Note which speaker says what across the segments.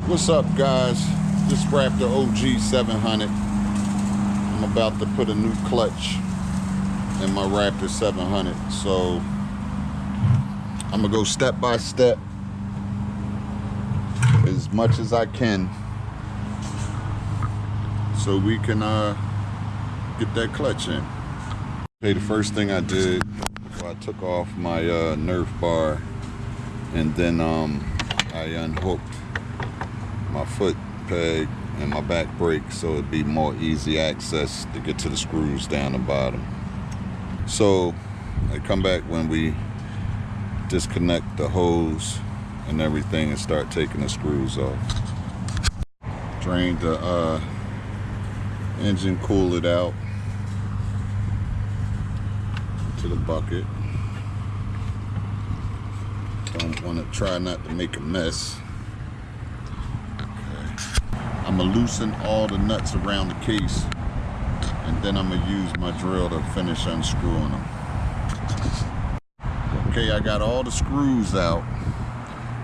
Speaker 1: What's up, guys? This Raptor OG 700. I'm about to put a new clutch in my Raptor 700, so I'm gonna go step by step as much as I can so we can get that clutch in. Okay, the first thing I did, I took off my Nerf bar, and then I unhooked my foot peg and my back brake so it'd be more easy access to get to the screws down the bottom. So I come back when we disconnect the hose and everything and start taking the screws off. Drain the engine, cool it out to the bucket. Don't want to try not to make a mess. I'm gonna loosen all the nuts around the case, and then I'm gonna use my drill to finish unscrewing them. Okay, I got all the screws out.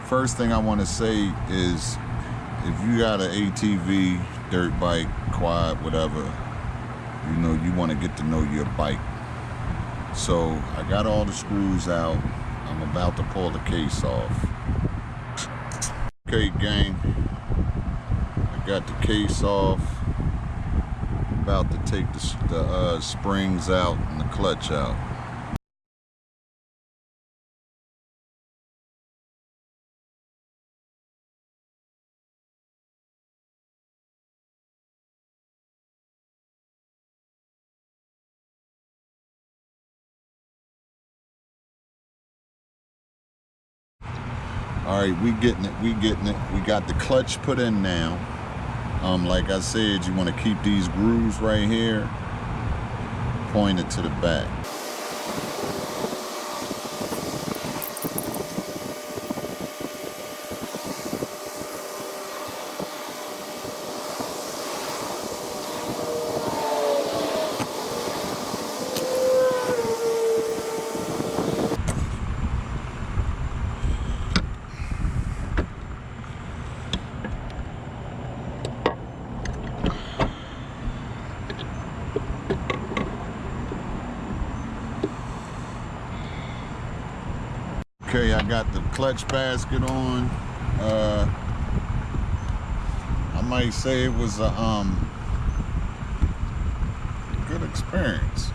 Speaker 1: First thing I want to say is, if you got an ATV, dirt bike, quad, whatever, you know, you want to get to know your bike. So I got all the screws out. I'm about to pull the case off. Okay, gang. Got the case off, about to take the springs out and the clutch out. All right, we getting it. We got the clutch put in now. Like I said, you want to keep these grooves right here pointed to the back. Okay, I got the clutch basket on. I might say it was a good experience.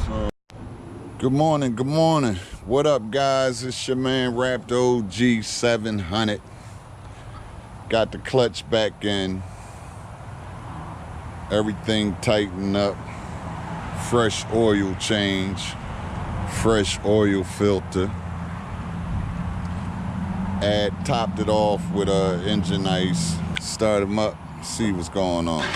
Speaker 1: So, good morning, good morning. What up, guys? It's your man Raptor OG 700. Got the clutch back in, everything tightened up, fresh oil change, fresh oil filter. Topped it off with engine ice, start them up, see what's going on.